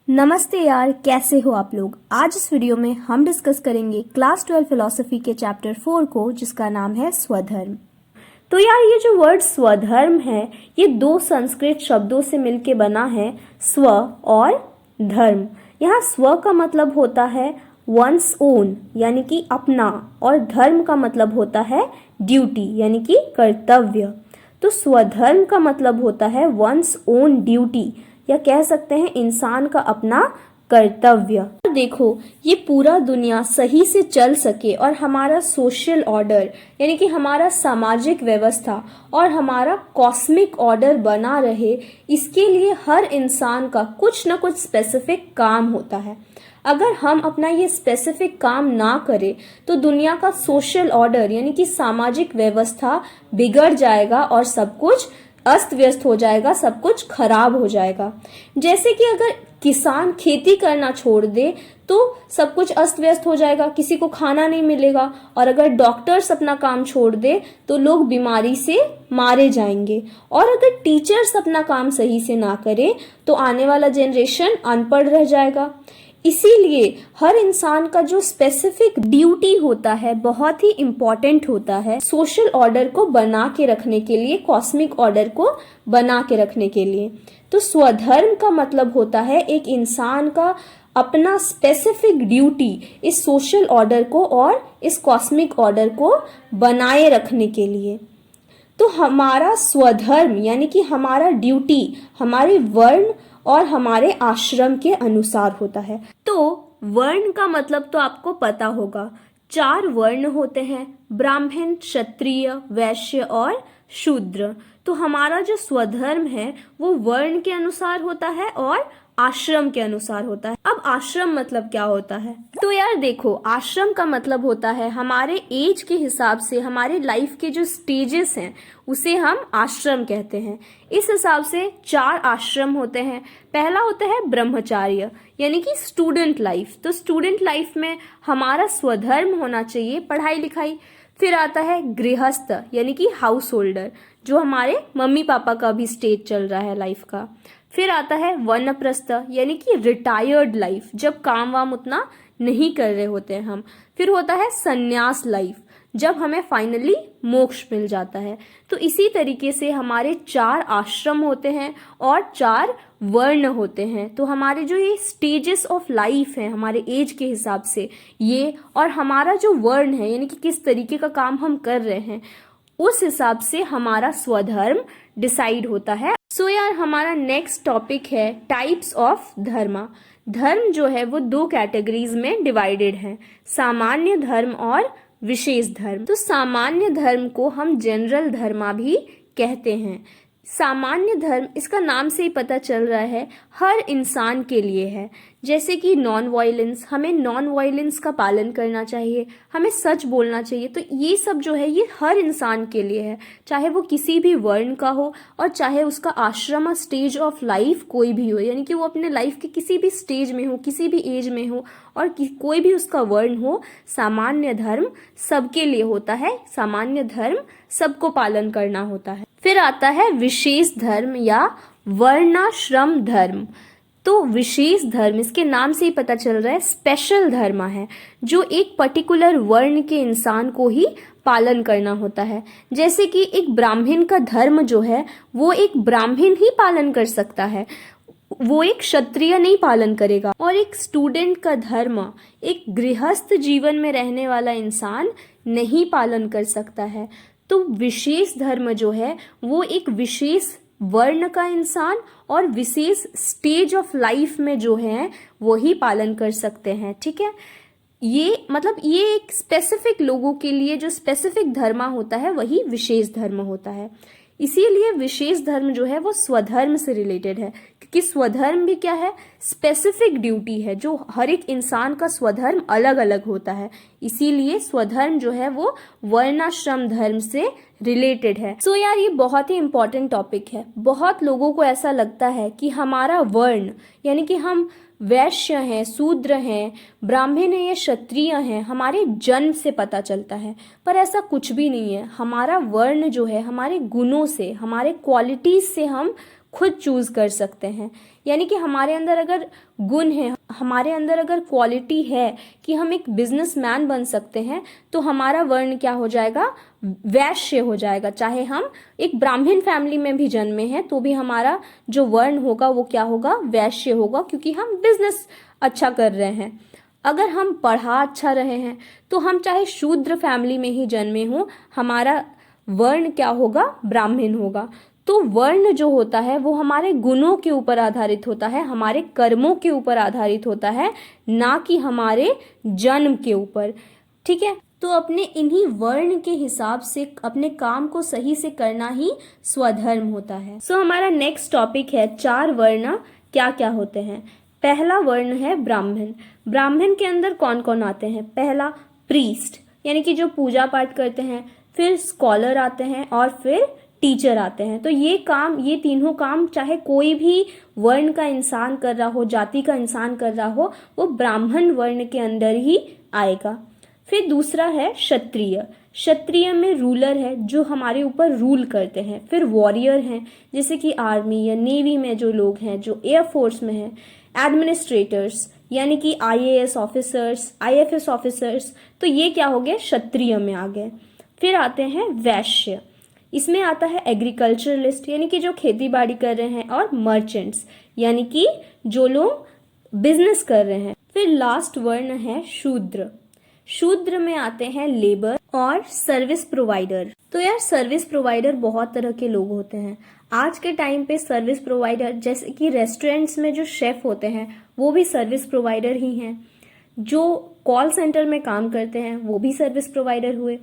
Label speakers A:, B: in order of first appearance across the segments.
A: नमस्ते यार, कैसे हो आप लोग। आज इस वीडियो में हम डिस्कस करेंगे क्लास 12 फिलोसफी के चैप्टर 4 को, जिसका नाम है स्वधर्म। तो यार, ये जो वर्ड स्वधर्म है, ये दो संस्कृत शब्दों से मिलके बना है, स्व और धर्म। यहाँ स्व का मतलब होता है वंस ओन यानी कि अपना, और धर्म का मतलब होता है ड्यूटी यानी कि कर्तव्य। तो स्वधर्म का मतलब होता है वंस ओन ड्यूटी, या कह सकते हैं इंसान का अपना कर्तव्य। देखो, ये पूरा दुनिया सही से चल सके और हमारा सोशल ऑर्डर यानी कि हमारा सामाजिक व्यवस्था और हमारा कॉस्मिक ऑर्डर बना रहे, इसके लिए हर इंसान का कुछ ना कुछ स्पेसिफिक काम होता है। अगर हम अपना ये स्पेसिफिक काम ना करें तो दुनिया का सोशल ऑर्डर यानी कि सामाजिक व्यवस्था बिगड़ जाएगा और सब कुछ अस्त व्यस्त हो जाएगा, सब कुछ खराब हो जाएगा। जैसे कि अगर किसान खेती करना छोड़ दे तो सब कुछ अस्त व्यस्त हो जाएगा, किसी को खाना नहीं मिलेगा। और अगर डॉक्टर्स अपना काम छोड़ दे तो लोग बीमारी से मारे जाएंगे। और अगर टीचर्स अपना काम सही से ना करें तो आने वाला जनरेशन अनपढ़ रह जाएगा। इसीलिए हर इंसान का जो स्पेसिफिक ड्यूटी होता है बहुत ही इम्पोर्टेंट होता है, सोशल ऑर्डर को बना के रखने के लिए, कॉस्मिक ऑर्डर को बना के रखने के लिए। तो स्वधर्म का मतलब होता है एक इंसान का अपना स्पेसिफिक ड्यूटी इस सोशल ऑर्डर को और इस कॉस्मिक ऑर्डर को बनाए रखने के लिए। तो हमारा स्वधर्म यानी कि हमारा ड्यूटी हमारे वर्ण और हमारे आश्रम के अनुसार होता है। तो वर्ण का मतलब तो आपको पता होगा, 4 वर्ण होते हैं, ब्राह्मण, क्षत्रिय, वैश्य और शूद्र। तो हमारा जो स्वधर्म है वो वर्ण के अनुसार होता है और आश्रम के अनुसार होता है। अब आश्रम मतलब क्या होता है? तो यार देखो, आश्रम का मतलब होता है हमारे एज के हिसाब से हमारे लाइफ के जो स्टेजेस हैं उसे हम आश्रम कहते हैं। इस हिसाब से 4 आश्रम होते हैं। पहला होता है ब्रह्मचार्य यानी कि स्टूडेंट लाइफ। तो स्टूडेंट लाइफ में हमारा स्वधर्म होना चाहिए पढ़ाई लिखाई। फिर आता है गृहस्थ यानी कि हाउस होल्डर, जो हमारे मम्मी पापा का भी स्टेज चल रहा है लाइफ का। फिर आता है वानप्रस्थ यानी कि रिटायर्ड लाइफ, जब काम वाम उतना नहीं कर रहे होते हैं हम। फिर होता है संन्यास लाइफ, जब हमें फाइनली मोक्ष मिल जाता है। तो इसी तरीके से हमारे 4 आश्रम होते हैं और 4 वर्ण होते हैं। तो हमारे जो ये स्टेजेस ऑफ लाइफ हैं हमारे एज के हिसाब से ये, और हमारा जो वर्ण है यानी कि किस तरीके का काम हम कर रहे हैं, उस हिसाब से हमारा स्वधर्म डिसाइड होता है। सो यार, हमारा नेक्स्ट टॉपिक है टाइप्स ऑफ धर्म। धर्म जो है वो 2 कैटेगरीज में डिवाइडेड है, सामान्य धर्म और विशेष धर्म। तो सामान्य धर्म को हम जनरल धर्म भी कहते हैं। सामान्य धर्म, इसका नाम से ही पता चल रहा है, हर इंसान के लिए है। जैसे कि नॉन वायलेंस, हमें नॉन वायलेंस का पालन करना चाहिए, हमें सच बोलना चाहिए। तो ये सब जो है ये हर इंसान के लिए है, चाहे वो किसी भी वर्ण का हो और चाहे उसका आश्रम स्टेज ऑफ लाइफ कोई भी हो, यानी कि वो अपने लाइफ के किसी भी स्टेज में हो, किसी भी एज में हो, और कोई भी उसका वर्ण हो। सामान्य धर्म सबके लिए होता है, सामान्य धर्म सबको पालन करना होता है। फिर आता है विशेष धर्म या वर्णाश्रम धर्म। तो विशेष धर्म, इसके नाम से ही पता चल रहा है, स्पेशल धर्म है जो एक पर्टिकुलर वर्ण के इंसान को ही पालन करना होता है। जैसे कि एक ब्राह्मण का धर्म जो है वो एक ब्राह्मण ही पालन कर सकता है, वो एक क्षत्रिय नहीं पालन करेगा। और एक स्टूडेंट का धर्म एक गृहस्थ जीवन में रहने वाला इंसान नहीं पालन कर सकता है। तो विशेष धर्म जो है वो एक विशेष वर्ण का इंसान और विशेष स्टेज ऑफ लाइफ में जो है वो ही पालन कर सकते हैं। ठीक है, ये मतलब ये एक स्पेसिफिक लोगों के लिए जो स्पेसिफिक धर्म होता है वही विशेष धर्म होता है। इसीलिए विशेष धर्म जो है वो स्वधर्म से रिलेटेड है, क्योंकि स्वधर्म भी क्या है, स्पेसिफिक ड्यूटी है। जो हर एक इंसान का स्वधर्म अलग अलग होता है, इसीलिए स्वधर्म जो है वो वर्णाश्रम धर्म से रिलेटेड है। सो यार, ये बहुत ही इंपॉर्टेंट टॉपिक है। बहुत लोगों को ऐसा लगता है कि हमारा वर्ण यानी कि हम वैश्य हैं, शूद्र हैं, ब्राह्मण हैं या क्षत्रिय हैं, हमारे जन्म से पता चलता है। पर ऐसा कुछ भी नहीं है। हमारा वर्ण जो है हमारे गुणों से, हमारे क्वालिटीज से हम खुद चूज कर सकते हैं। यानी कि हमारे अंदर अगर गुण है, हमारे अंदर अगर क्वालिटी है कि हम एक बिजनेसमैन बन सकते हैं, तो हमारा वर्ण क्या हो जाएगा, वैश्य हो जाएगा। चाहे हम एक ब्राह्मण फैमिली में भी जन्मे हैं तो भी हमारा जो वर्ण होगा वो क्या होगा, वैश्य होगा, क्योंकि हम बिजनेस अच्छा कर रहे हैं। अगर हम पढ़ा अच्छा रहे हैं तो हम चाहे शूद्र फैमिली में ही जन्मे हों, हमारा वर्ण क्या होगा, ब्राह्मण होगा। तो वर्ण जो होता है वो हमारे गुणों के ऊपर आधारित होता है, हमारे कर्मों के ऊपर आधारित होता है, ना कि हमारे जन्म के ऊपर। ठीक है, तो अपने इन्हीं वर्ण के हिसाब से अपने काम को सही से करना ही स्वधर्म होता है। सो हमारा नेक्स्ट टॉपिक है 4 वर्ण क्या क्या होते हैं। पहला वर्ण है ब्राह्मण। ब्राह्मण के अंदर कौन कौन आते हैं? पहला प्रीस्ट, यानी कि जो पूजा पाठ करते हैं, फिर स्कॉलर आते हैं और फिर टीचर आते हैं। तो ये तीनों काम चाहे कोई भी वर्ण का इंसान कर रहा हो, जाति का इंसान कर रहा हो, वो ब्राह्मण वर्ण के अंदर ही आएगा। फिर दूसरा है क्षत्रिय। क्षत्रिय में रूलर है, जो हमारे ऊपर रूल करते हैं। फिर वॉरियर हैं, जैसे कि आर्मी या नेवी में जो लोग हैं, जो एयरफोर्स में हैं। एडमिनिस्ट्रेटर्स, यानी कि IAS ऑफिसर्स, IFS ऑफिसर्स। तो ये क्या हो गए, क्षत्रिय में आ गए। फिर आते हैं वैश्य। इसमें आता है एग्रीकल्चरलिस्ट, यानी कि जो खेती बाड़ी कर रहे हैं, और मर्चेंट्स, यानी कि जो लोग बिजनेस कर रहे हैं। फिर लास्ट वर्ण है शूद्र। शूद्र में आते हैं लेबर और सर्विस प्रोवाइडर। तो यार सर्विस प्रोवाइडर बहुत तरह के लोग होते हैं। आज के टाइम पे सर्विस प्रोवाइडर, जैसे कि रेस्टोरेंट्स में जो शेफ होते हैं वो भी सर्विस प्रोवाइडर ही हैं। जो कॉल सेंटर में काम करते हैं वो भी सर्विस प्रोवाइडर हुए।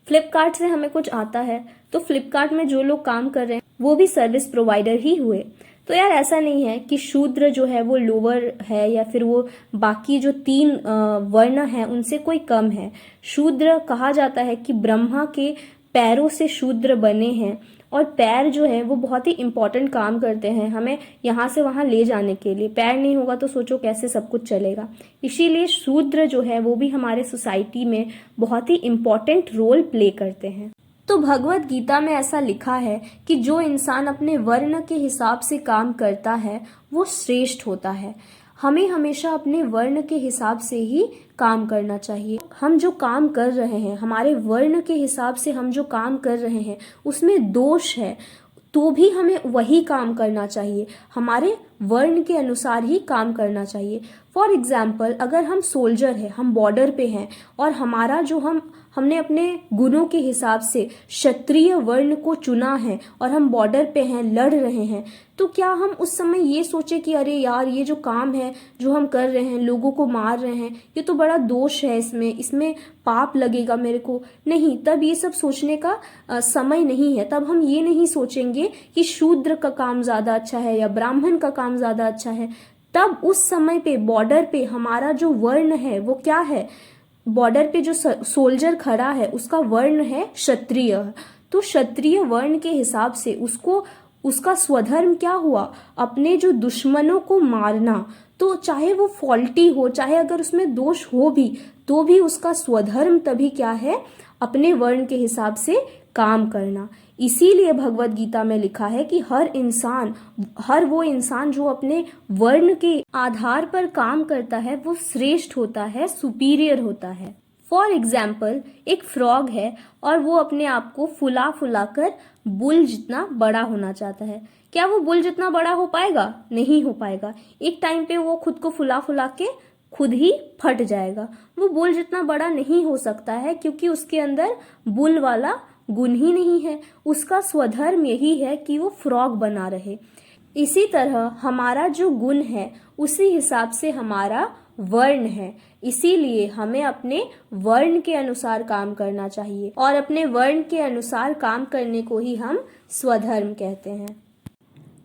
A: फ्लिपकार्ट से हमें कुछ आता है तो फ्लिपकार्ट में जो लोग काम कर रहे हैं वो भी सर्विस प्रोवाइडर ही हुए। तो यार ऐसा नहीं है कि शूद्र जो है वो लोअर है या फिर वो बाकी जो 3 वर्ण है उनसे कोई कम है। शूद्र कहा जाता है कि ब्रह्मा के पैरों से शूद्र बने हैं, और पैर जो है वो बहुत ही इंपॉर्टेंट काम करते हैं हमें यहाँ से वहाँ ले जाने के लिए। पैर नहीं होगा तो सोचो कैसे सब कुछ चलेगा। इसीलिए शूद्र जो है वो भी हमारे सोसाइटी में बहुत ही इंपॉर्टेंट रोल प्ले करते हैं। तो भगवत गीता में ऐसा लिखा है कि जो इंसान अपने वर्ण के हिसाब से काम करता है वो श्रेष्ठ होता है। हमें हमेशा अपने वर्ण के हिसाब से ही काम करना चाहिए। हम जो काम कर रहे हैं, हमारे वर्ण के हिसाब से हम जो काम कर रहे हैं उसमें दोष है तो भी हमें वही काम करना चाहिए, हमारे वर्ण के अनुसार ही काम करना चाहिए। फॉर एग्जाम्पल, अगर हम सोल्जर हैं, हम बॉर्डर पे हैं, और हमारा जो हमने अपने गुणों के हिसाब से क्षत्रिय वर्ण को चुना है और हम बॉर्डर पे हैं, लड़ रहे हैं, तो क्या हम उस समय ये सोचे कि अरे यार ये जो काम है जो हम कर रहे हैं, लोगों को मार रहे हैं, ये तो बड़ा दोष है, इसमें पाप लगेगा मेरे को? नहीं, तब ये सब सोचने का समय नहीं है। तब हम ये नहीं सोचेंगे कि शूद्र का काम ज्यादा अच्छा है या ब्राह्मण का काम ज्यादा अच्छा है। तब उस समय पे बॉर्डर पे हमारा जो वर्ण है वो क्या है, बॉर्डर पे जो सोल्जर खड़ा है उसका वर्ण है क्षत्रिय। तो क्षत्रिय वर्ण के हिसाब से उसका स्वधर्म क्या हुआ, अपने जो दुश्मनों को मारना। तो चाहे वो फॉल्टी हो, चाहे अगर उसमें दोष हो भी, तो भी उसका स्वधर्म तभी क्या है, अपने वर्ण के हिसाब से काम करना। इसीलिए भगवत गीता में लिखा है कि हर वो इंसान जो अपने वर्ण के आधार पर काम करता है वो श्रेष्ठ होता है, सुपीरियर होता है। फॉर एग्जाम्पल, एक फ्रॉग है और वो अपने आप को फुला फुला कर बुल जितना बड़ा होना चाहता है। क्या वो बुल जितना बड़ा हो पाएगा? नहीं हो पाएगा। एक टाइम पे वो खुद को फुला फुला के खुद ही फट जाएगा। वो बुल जितना बड़ा नहीं हो सकता है क्योंकि उसके अंदर बुल वाला गुण ही नहीं है। उसका स्वधर्म यही है कि वो फ्रॉग बना रहे। इसी तरह हमारा जो गुण है उसी हिसाब से हमारा वर्ण है। इसीलिए हमें अपने वर्ण के अनुसार काम करना चाहिए, और अपने वर्ण के अनुसार काम करने को ही हम स्वधर्म कहते हैं।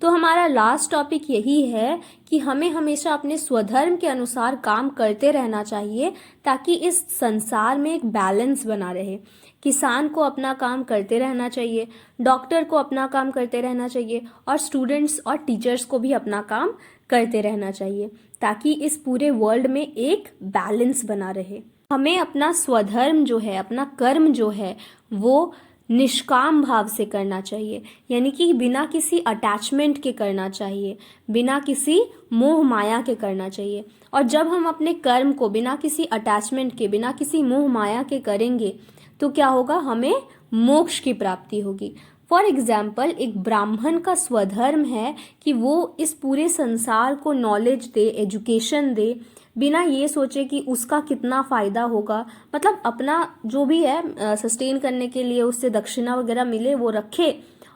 A: तो हमारा लास्ट टॉपिक यही है कि हमें हमेशा अपने स्वधर्म के अनुसार काम करते रहना चाहिए, ताकि इस संसार में एक बैलेंस बना रहे। किसान को अपना काम करते रहना चाहिए, डॉक्टर को अपना काम करते रहना चाहिए, और स्टूडेंट्स और टीचर्स को भी अपना काम करते रहना चाहिए, ताकि इस पूरे वर्ल्ड में एक बैलेंस बना रहे। हमें अपना स्वधर्म जो है, अपना कर्म जो है, वो निष्काम भाव से करना चाहिए, यानी कि बिना किसी अटैचमेंट के करना चाहिए, बिना किसी मोह माया के करना चाहिए। और जब हम अपने कर्म को बिना किसी अटैचमेंट के, बिना किसी मोह माया के करेंगे तो क्या होगा, हमें मोक्ष की प्राप्ति होगी। फॉर एग्जाम्पल, एक ब्राह्मण का स्वधर्म है कि वो इस पूरे संसार को नॉलेज दे, एजुकेशन दे, बिना ये सोचे कि उसका कितना फ़ायदा होगा, मतलब अपना जो भी है सस्टेन करने के लिए उससे दक्षिणा वगैरह मिले वो रखे,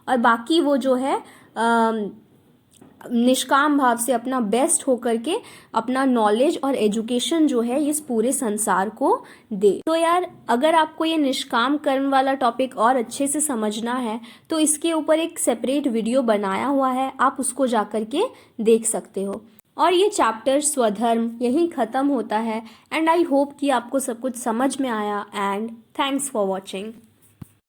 A: और बाकी वो जो है निष्काम भाव से अपना बेस्ट होकर के अपना नॉलेज और एजुकेशन जो है इस पूरे संसार को दे। तो यार, अगर आपको ये निष्काम कर्म वाला टॉपिक और अच्छे से समझना है तो इसके ऊपर एक सेपरेट वीडियो बनाया हुआ है, आप उसको जा कर के देख सकते हो। और ये चैप्टर स्वधर्म यहीं ख़त्म होता है। एंड आई होप कि आपको सब कुछ समझ में आया। And thanks for watching.